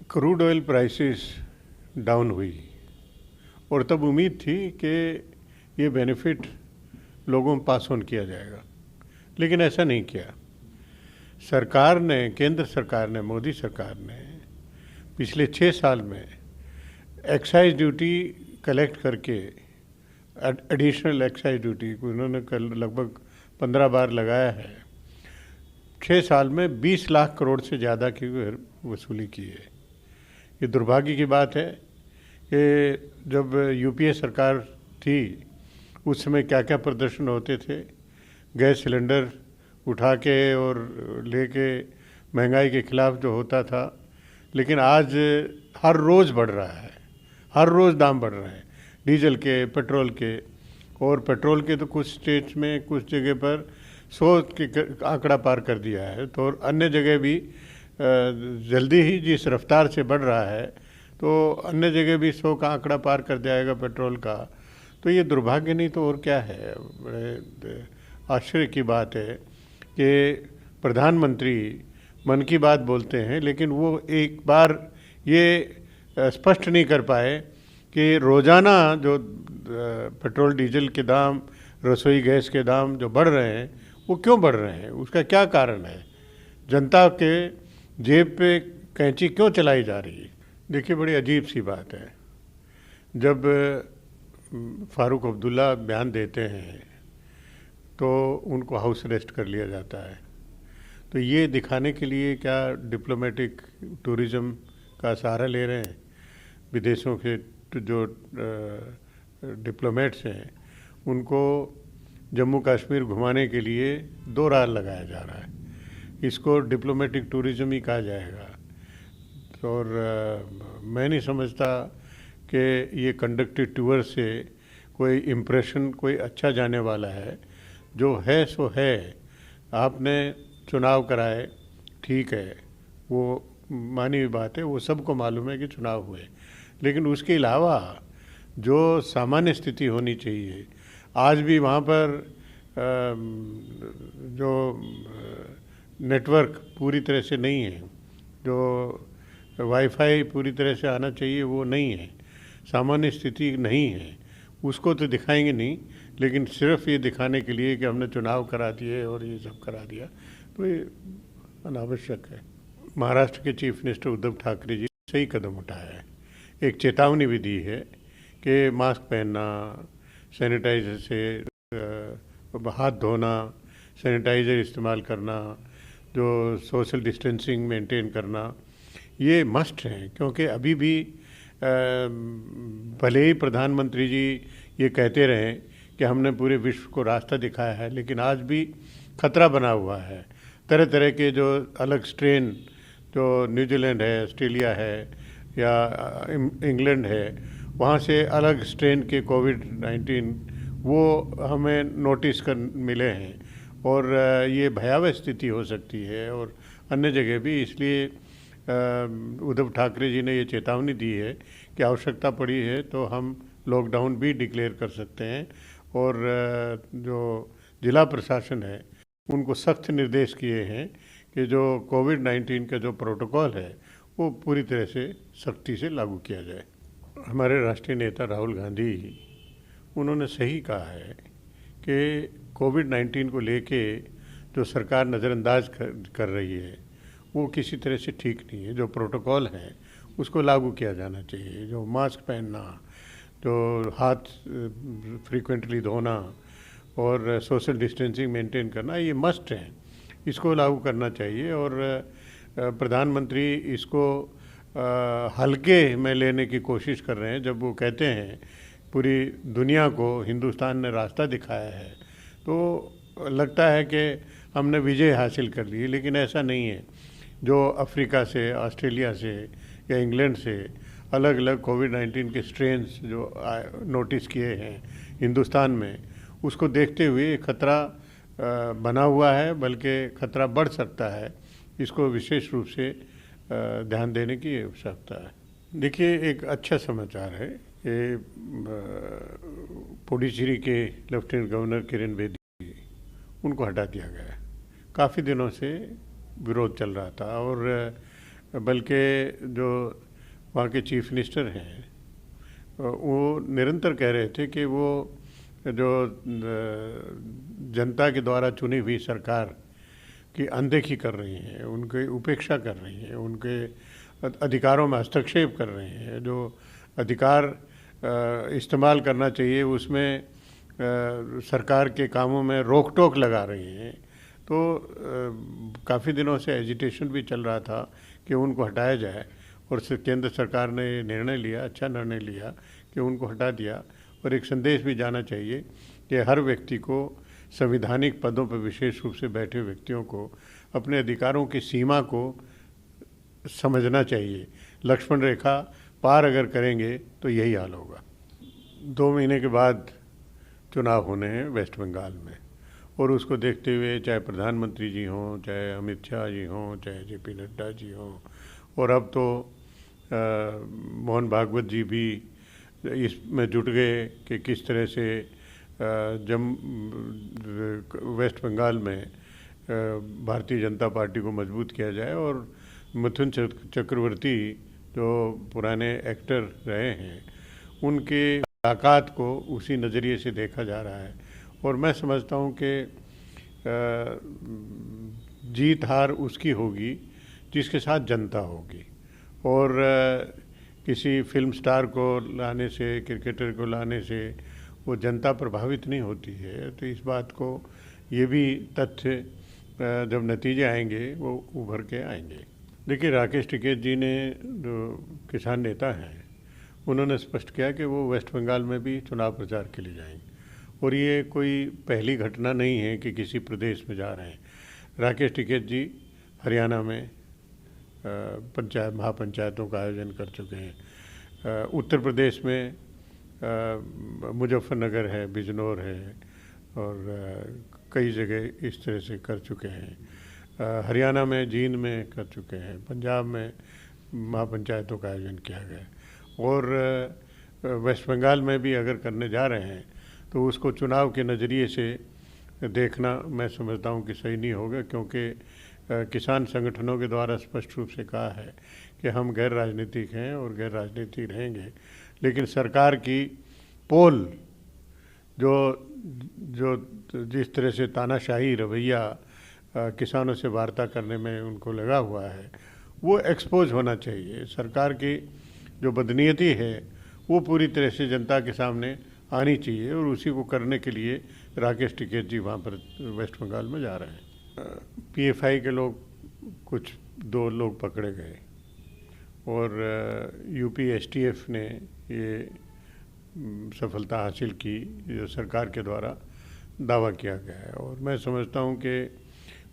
Crude oil prices down हुई और तब उम्मीद थी कि ये बेनिफिट लोगों में पास ऑन किया जाएगा, लेकिन ऐसा नहीं किया। सरकार ने, केंद्र सरकार ने, मोदी सरकार ने पिछले 6 साल में एक्साइज ड्यूटी कलेक्ट करके, एडिशनल एक्साइज ड्यूटी को इन्होंने कल लगभग 15 बार लगाया है। 6 साल में 20 लाख करोड़ से ज़्यादा की वसूली की है। ये दुर्भाग्य की बात है कि जब यूपीए सरकार थी उस समय क्या क्या प्रदर्शन होते थे, गैस सिलेंडर उठा के और लेके महंगाई के खिलाफ जो होता था। लेकिन आज हर रोज़ बढ़ रहा है, हर रोज़ दाम बढ़ रहे हैं डीजल के, पेट्रोल के। और पेट्रोल के तो कुछ स्टेट्स में, कुछ जगह पर 100 के आंकड़ा पार कर दिया है, तो अन्य जगह भी जल्दी ही जिस रफ्तार से बढ़ रहा है तो अन्य जगह भी 100 का आंकड़ा पार कर जाएगा पेट्रोल का। तो ये दुर्भाग्य नहीं तो और क्या है। बड़े आश्चर्य की बात है कि प्रधानमंत्री मन की बात बोलते हैं, लेकिन वो एक बार ये स्पष्ट नहीं कर पाए कि रोज़ाना जो पेट्रोल डीजल के दाम, रसोई गैस के दाम जो बढ़ रहे हैं वो क्यों बढ़ रहे हैं, उसका क्या कारण है, जनता के जेब पे कैंची क्यों चलाई जा रही है। देखिए, बड़ी अजीब सी बात है। जब फारूक अब्दुल्ला बयान देते हैं तो उनको हाउस अरेस्ट कर लिया जाता है। तो ये दिखाने के लिए क्या डिप्लोमेटिक टूरिज़्म का सहारा ले रहे हैं। विदेशों के जो डिप्लोमेट्स हैं उनको जम्मू कश्मीर घुमाने के लिए 2 राह लगाया जा रहा है। इसको डिप्लोमेटिक टूरिज़्म ही कहा जाएगा। और मैं नहीं समझता कि ये कंडक्टेड टूर से कोई इम्प्रेशन कोई अच्छा जाने वाला है। जो है सो है। आपने चुनाव कराए, ठीक है, वो मानी हुई बात है, वो सबको मालूम है कि चुनाव हुए, लेकिन उसके अलावा जो सामान्य स्थिति होनी चाहिए, आज भी वहाँ पर जो नेटवर्क पूरी तरह से नहीं है, जो वाईफाई पूरी तरह से आना चाहिए वो नहीं है, सामान्य स्थिति नहीं है, उसको तो दिखाएंगे नहीं। लेकिन सिर्फ ये दिखाने के लिए कि हमने चुनाव करा दिए और ये सब करा दिया, तो ये अनावश्यक है। महाराष्ट्र के चीफ मिनिस्टर उद्धव ठाकरे जी सही कदम उठाया है। एक चेतावनी भी दी है कि मास्क पहनना, सैनिटाइजर से हाथ धोना, सैनिटाइज़र इस्तेमाल करना, जो सोशल डिस्टेंसिंग मेंटेन करना, ये मस्ट है। क्योंकि अभी भी भले ही प्रधानमंत्री जी ये कहते रहें कि हमने पूरे विश्व को रास्ता दिखाया है, लेकिन आज भी खतरा बना हुआ है। तरह तरह के जो अलग स्ट्रेन, जो न्यूजीलैंड है, ऑस्ट्रेलिया है या इंग्लैंड है, वहाँ से अलग स्ट्रेन के कोविड-19 वो हमें नोटिस कर मिले हैं। और ये भयावह स्थिति हो सकती है और अन्य जगह भी। इसलिए उद्धव ठाकरे जी ने ये चेतावनी दी है कि आवश्यकता पड़ी है तो हम लॉकडाउन भी डिक्लेयर कर सकते हैं। और जो जिला प्रशासन है उनको सख्त निर्देश किए हैं कि जो कोविड-19 का जो प्रोटोकॉल है वो पूरी तरह से सख्ती से लागू किया जाए। हमारे राष्ट्रीय नेता राहुल गांधी, उन्होंने सही कहा है कि कोविड-19 को लेके जो सरकार नज़रअंदाज कर रही है वो किसी तरह से ठीक नहीं है। जो प्रोटोकॉल है उसको लागू किया जाना चाहिए। जो मास्क पहनना, जो हाथ फ्रीक्वेंटली धोना और सोशल डिस्टेंसिंग मेंटेन करना, ये मस्ट है, इसको लागू करना चाहिए। और प्रधानमंत्री इसको हल्के में लेने की कोशिश कर रहे हैं। जब वो कहते हैं पूरी दुनिया को हिंदुस्तान ने रास्ता दिखाया है, तो लगता है कि हमने विजय हासिल कर ली, लेकिन ऐसा नहीं है। जो अफ्रीका से, ऑस्ट्रेलिया से या इंग्लैंड से अलग अलग कोविड-19 के स्ट्रेन्स जो नोटिस किए हैं हिंदुस्तान में, उसको देखते हुए खतरा बना हुआ है, बल्कि खतरा बढ़ सकता है। इसको विशेष रूप से ध्यान देने की आवश्यकता है। देखिए, एक अच्छा समाचार है कि पुडुचेरी के लेफ्टिनेंट गवर्नर किरण बेदी, उनको हटा दिया गया है। काफ़ी दिनों से विरोध चल रहा था और बल्कि जो वहाँ के चीफ मिनिस्टर हैं वो निरंतर कह रहे थे कि वो जो जनता के द्वारा चुनी हुई सरकार की अनदेखी कर रही हैं, उनकी उपेक्षा कर रही हैं, उनके अधिकारों में हस्तक्षेप कर रहे हैं, जो अधिकार इस्तेमाल करना चाहिए उसमें सरकार के कामों में रोक टोक लगा रही हैं। तो काफ़ी दिनों से एजिटेशन भी चल रहा था कि उनको हटाया जाए, और केंद्र सरकार ने निर्णय लिया, अच्छा निर्णय लिया कि उनको हटा दिया। और एक संदेश भी जाना चाहिए कि हर व्यक्ति को, संवैधानिक पदों पर विशेष रूप से बैठे व्यक्तियों को, अपने अधिकारों की सीमा को समझना चाहिए। लक्ष्मण रेखा पार अगर करेंगे तो यही हाल होगा। 2 महीने के बाद चुनाव होने हैं वेस्ट बंगाल में, और उसको देखते हुए चाहे प्रधानमंत्री जी हों, चाहे अमित शाह जी हों, चाहे जेपी नड्डा जी हों, और अब तो मोहन भागवत जी भी इसमें जुट गए कि किस तरह से वेस्ट बंगाल में भारतीय जनता पार्टी को मजबूत किया जाए। और मिथुन चक्रवर्ती जो पुराने एक्टर रहे हैं, उनके मुलाकात को उसी नज़रिए से देखा जा रहा है। और मैं समझता हूँ कि जीत हार उसकी होगी जिसके साथ जनता होगी। और किसी फिल्म स्टार को लाने से, क्रिकेटर को लाने से वो जनता प्रभावित नहीं होती है। तो इस बात को, ये भी तथ्य जब नतीजे आएंगे वो उभर के आएंगे। देखिए, राकेश टिकैत जी ने, जो किसान नेता हैं, उन्होंने स्पष्ट किया कि वो वेस्ट बंगाल में भी चुनाव प्रचार के लिए जाएंगे। और ये कोई पहली घटना नहीं है कि किसी प्रदेश में जा रहे हैं। राकेश टिकैत जी हरियाणा में महापंचायतों का आयोजन कर चुके हैं। उत्तर प्रदेश में मुजफ्फरनगर है, बिजनौर है, और कई जगह इस तरह से कर चुके हैं। हरियाणा में जींद में कर चुके हैं। पंजाब में महापंचायतों का आयोजन किया गया। और वेस्ट बंगाल में भी अगर करने जा रहे हैं तो उसको चुनाव के नज़रिए से देखना मैं समझता हूँ कि सही नहीं होगा, क्योंकि किसान संगठनों के द्वारा स्पष्ट रूप से कहा है कि हम गैर राजनीतिक हैं और गैर राजनीतिक रहेंगे। लेकिन सरकार की पोल जो जो जिस तरह से तानाशाही रवैया किसानों से वार्ता करने में उनको लगा हुआ है, वो एक्सपोज होना चाहिए। सरकार की जो बदनीयती है वो पूरी तरह से जनता के सामने आनी चाहिए, और उसी को करने के लिए राकेश टिकैत जी वहाँ पर वेस्ट बंगाल में जा रहे हैं। पीएफआई के लोग, कुछ 2 लोग पकड़े गए, और यूपी एसटीएफ ने ये सफलता हासिल की जो सरकार के द्वारा दावा किया गया है। और मैं समझता हूँ कि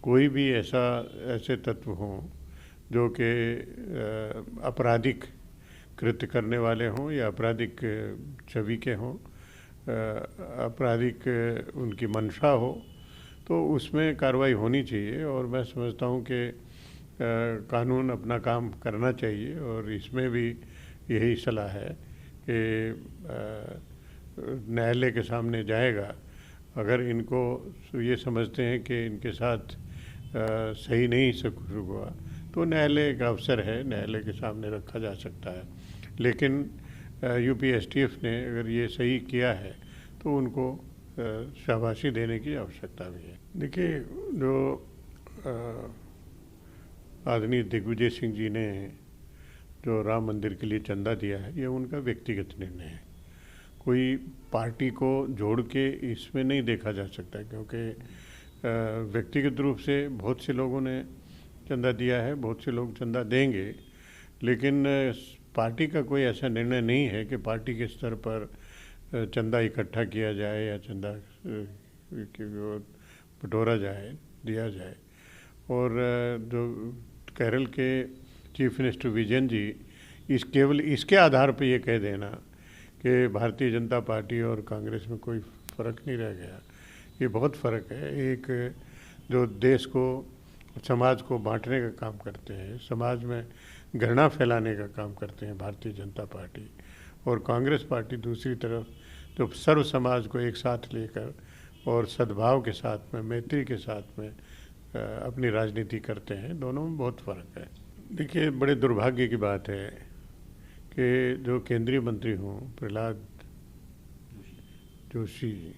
कोई भी ऐसे तत्व हों जो कि आपराधिक कृत्य करने वाले हों या आपराधिक छवि के हों, आपराधिक उनकी मंशा हो, तो उसमें कार्रवाई होनी चाहिए। और मैं समझता हूँ कि कानून अपना काम करना चाहिए, और इसमें भी यही सलाह है कि न्यायालय के सामने जाएगा। अगर इनको ये समझते हैं कि इनके साथ सही नहीं सब कुछ हुआ, तो न्यायालय का अवसर है, न्यायालय के सामने रखा जा सकता है। लेकिन यूपी एसटीएफ ने अगर ये सही किया है तो उनको शाबाशी देने की आवश्यकता भी है। देखिए, जो आदरणीय दिग्विजय सिंह जी ने जो राम मंदिर के लिए चंदा दिया है, ये उनका व्यक्तिगत निर्णय है। कोई पार्टी को जोड़ के इसमें नहीं देखा जा सकता, क्योंकि व्यक्तिगत रूप से बहुत से लोगों ने चंदा दिया है, बहुत से लोग चंदा देंगे, लेकिन पार्टी का कोई ऐसा निर्णय नहीं है कि पार्टी के स्तर पर चंदा इकट्ठा किया जाए या चंदा बटोरा जाए, दिया जाए। और जो केरल के चीफ मिनिस्टर विजयन जी केवल इसके आधार पर ये कह देना कि भारतीय जनता पार्टी और कांग्रेस में कोई फ़र्क नहीं रह गया, ये बहुत फ़र्क है। एक जो देश को, समाज को बांटने का काम करते हैं, समाज में घृणा फैलाने का काम करते हैं भारतीय जनता पार्टी, और कांग्रेस पार्टी दूसरी तरफ जो सर्व समाज को एक साथ लेकर और सद्भाव के साथ में, मैत्री के साथ में अपनी राजनीति करते हैं। दोनों में बहुत फ़र्क है। देखिए, बड़े दुर्भाग्य की बात है कि जो केंद्रीय मंत्री हों प्रहलाद जोशी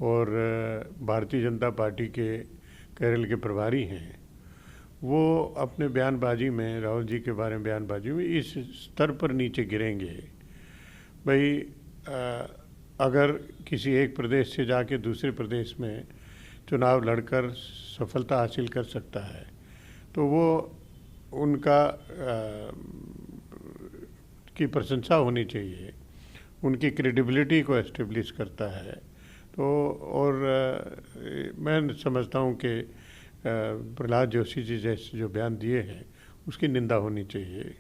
और भारतीय जनता पार्टी के केरल के प्रभारी हैं, वो अपने बयानबाजी में, राहुल जी के बारे में बयानबाजी में इस स्तर पर नीचे गिरेंगे। भाई अगर किसी एक प्रदेश से जाके दूसरे प्रदेश में चुनाव लड़कर सफलता हासिल कर सकता है तो वो उनका की प्रशंसा होनी चाहिए, उनकी क्रेडिबिलिटी को एस्टेब्लिश करता है। तो और मैं समझता हूँ कि प्रहलाद जोशी जी जैसे जो बयान दिए हैं उसकी निंदा होनी चाहिए।